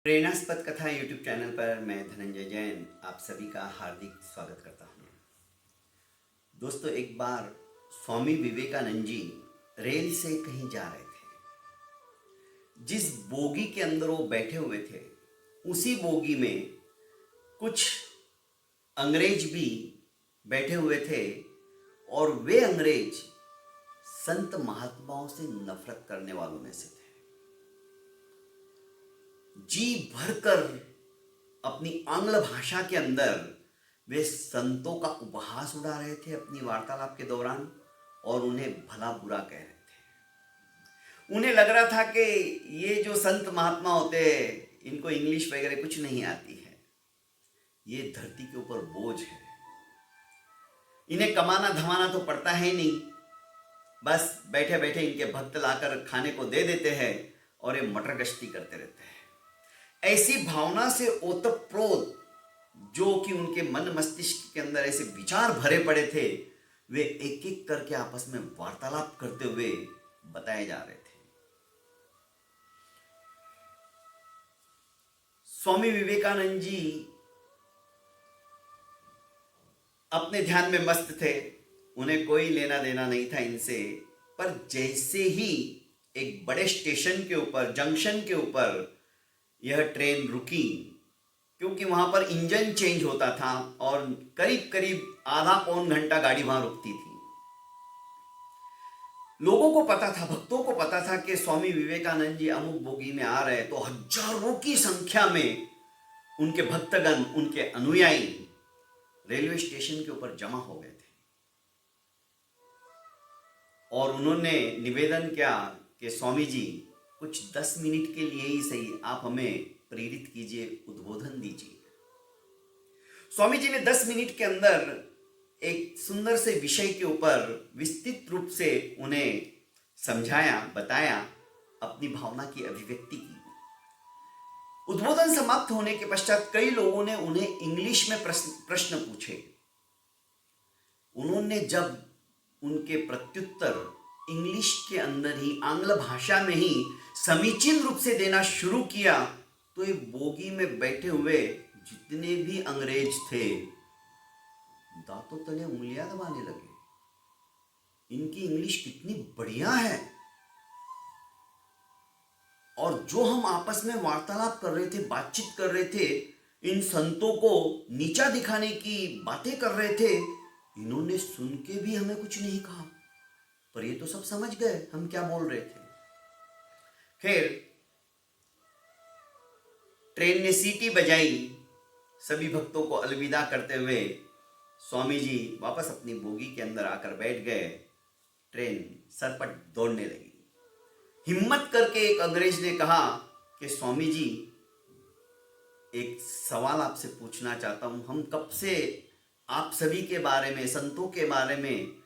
प्रेरणास्पद कथा YouTube channel पर मैं धनंजय जैन आप सभी का हार्दिक स्वागत करता हूँ। दोस्तों, एक बार स्वामी विवेकानंद जी रेल से कहीं जा रहे थे। जिस बोगी के अंदर वो बैठे हुए थे उसी बोगी में कुछ अंग्रेज भी बैठे हुए थे और वे अंग्रेज संत महात्माओं से नफरत करने वालों में से थे। जी भरकर अपनी आंग्ल भाषा के अंदर वे संतों का उपहास उड़ा रहे थे अपनी वार्तालाप के दौरान और उन्हें भला बुरा कह रहे थे। उन्हें लग रहा था कि ये जो संत महात्मा होते हैं इनको इंग्लिश वगैरह कुछ नहीं आती है, ये धरती के ऊपर बोझ है, इन्हें कमाना धमाना तो पड़ता है नहीं, बस बैठे बैठे इनके भक्त लाकर खाने को दे देते हैं और ये मटर गश्ती करते रहते हैं। ऐसी भावना से ओतप्रोत जो कि उनके मन मस्तिष्क के अंदर ऐसे विचार भरे पड़े थे, वे एक एक करके आपस में वार्तालाप करते हुए बताए जा रहे थे। स्वामी विवेकानंद जी अपने ध्यान में मस्त थे, उन्हें कोई लेना देना नहीं था इनसे। पर जैसे ही एक बड़े स्टेशन के ऊपर, जंक्शन के ऊपर यह ट्रेन रुकी, क्योंकि वहां पर इंजन चेंज होता था और करीब करीब आधा पौन घंटा गाड़ी वहां रुकती थी। लोगों को पता था, भक्तों को पता था कि स्वामी विवेकानंद जी अमुक बोगी में आ रहे, तो हजारों की संख्या में उनके भक्तगण, उनके अनुयायी रेलवे स्टेशन के ऊपर जमा हो गए थे और उन्होंने निवेदन किया कि स्वामी जी कुछ 10 मिनट के लिए ही सही आप हमें प्रेरित कीजिए, उद्बोधन दीजिए। स्वामी जी ने 10 मिनट के अंदर एक सुंदर से विषय के ऊपर विस्तृत रूप से उन्हें समझाया, बताया, अपनी भावना की अभिव्यक्ति की। उद्बोधन समाप्त होने के पश्चात कई लोगों ने उन्हें इंग्लिश में प्रश्न पूछे। उन्होंने जब उनके प्रत्युत्तर इंग्लिश के अंदर ही, आंग्ल भाषा में ही समीचीन रूप से देना शुरू किया, तो ये बोगी में बैठे हुए जितने भी अंग्रेज थे दांतों तले उंगलियां दबाने लगे। इनकी इंग्लिश कितनी बढ़िया है। और जो हम आपस में वार्तालाप कर रहे थे, बातचीत कर रहे थे, इन संतों को नीचा दिखाने की बातें कर रहे थे, इन्होंने सुन के भी हमें कुछ नहीं कहा, पर ये तो सब समझ गए हम क्या बोल रहे थे। खैर, ट्रेन ने सीटी बजाई, सभी भक्तों को अलविदा करते हुए स्वामी जी वापस अपनी बोगी के अंदर आकर बैठ गए। ट्रेन सरपट दौड़ने लगी। हिम्मत करके एक अंग्रेज ने कहा कि स्वामी जी, एक सवाल आपसे पूछना चाहता हूं। हम कब से आप सभी के बारे में, संतों के बारे में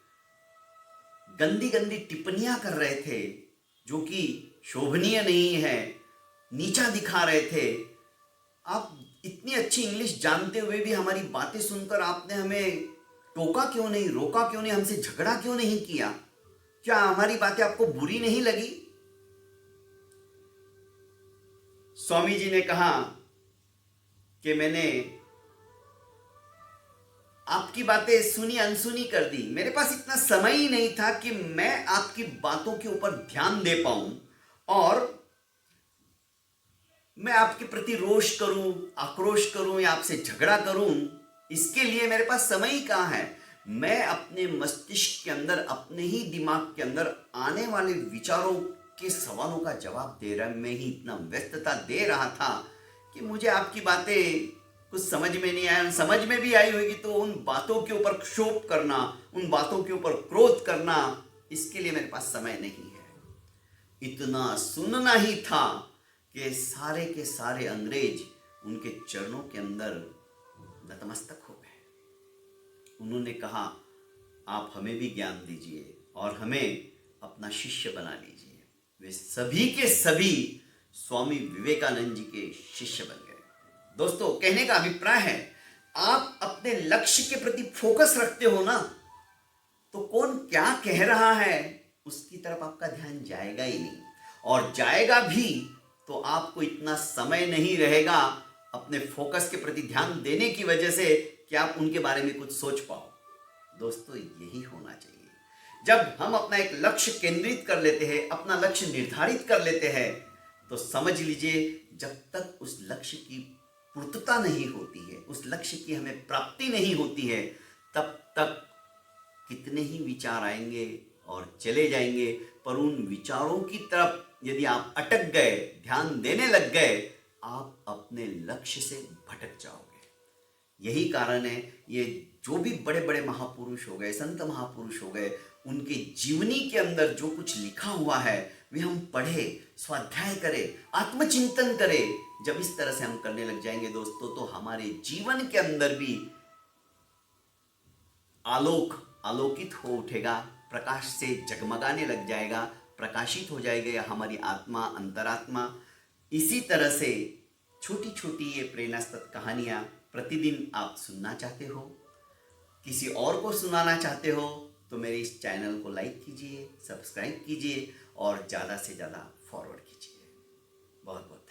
गंदी गंदी टिप्पणियां कर रहे थे जो कि शोभनीय नहीं है, नीचा दिखा रहे थे। आप इतनी अच्छी इंग्लिश जानते हुए भी हमारी बातें सुनकर आपने हमें टोका क्यों नहीं, रोका क्यों नहीं, हमसे झगड़ा क्यों नहीं किया? क्या हमारी बातें आपको बुरी नहीं लगी? स्वामी जी ने कहा कि मैंने आपकी बातें सुनी अनसुनी कर दी। मेरे पास इतना समय ही नहीं था कि मैं आपकी बातों के ऊपर ध्यान दे पाऊं और मैं आपके प्रति रोष करूं, आक्रोश करूं या आपसे झगड़ा करूं। इसके लिए मेरे पास समय ही कहां है। मैं अपने मस्तिष्क के अंदर, अपने ही दिमाग के अंदर आने वाले विचारों के सवालों का जवाब दे रहा, मैं ही इतना व्यस्तता दे रहा था कि मुझे आपकी बातें कुछ समझ में नहीं आया। समझ में भी आई होगी तो उन बातों के ऊपर क्षोभ करना, उन बातों के ऊपर क्रोध करना, इसके लिए मेरे पास समय नहीं है। इतना सुनना ही था कि सारे के सारे अंग्रेज उनके चरणों के अंदर नतमस्तक हो गए। उन्होंने कहा, आप हमें भी ज्ञान दीजिए और हमें अपना शिष्य बना लीजिए। वे सभी के सभी स्वामी विवेकानंद जी के शिष्य बन गए। दोस्तों, कहने का अभिप्राय है, आप अपने लक्ष्य के प्रति फोकस रखते हो ना, तो कौन क्या कह रहा है उसकी तरफ आपका ध्यान जाएगा ही नहीं, और जाएगा भी तो आपको इतना समय नहीं रहेगा अपने फोकस के प्रति ध्यान देने की वजह से कि आप उनके बारे में कुछ सोच पाओ। दोस्तों, यही होना चाहिए। जब हम अपना एक लक्ष्य केंद्रित कर लेते हैं, अपना लक्ष्य निर्धारित कर लेते हैं, तो समझ लीजिए जब तक उस लक्ष्य की पूर्तता नहीं होती है, उस लक्ष्य की हमें प्राप्ति नहीं होती है, तब तक कितने ही विचार आएंगे और चले जाएंगे, पर उन विचारों की तरफ यदि आप अटक गए, ध्यान देने लग गए, आप अपने लक्ष्य से भटक जाओगे। यही कारण है, ये जो भी बड़े बड़े महापुरुष हो गए, संत महापुरुष हो गए, उनके जीवनी के अंदर जो कुछ लिखा हुआ है वे हम पढ़े, स्वाध्याय करें, आत्मचिंतन करें। जब इस तरह से हम करने लग जाएंगे दोस्तों, तो हमारे जीवन के अंदर भी आलोकित हो उठेगा, प्रकाश से जगमगाने लग जाएगा, प्रकाशित हो जाएगा हमारी आत्मा, अंतरात्मा। इसी तरह से छोटी छोटी ये प्रेरणास्पद कहानियाँ प्रतिदिन आप सुनना चाहते हो, किसी और को सुनाना चाहते हो, तो मेरे इस चैनल को लाइक कीजिए, सब्सक्राइब कीजिए और ज़्यादा से ज़्यादा फॉरवर्ड कीजिए। बहुत बहुत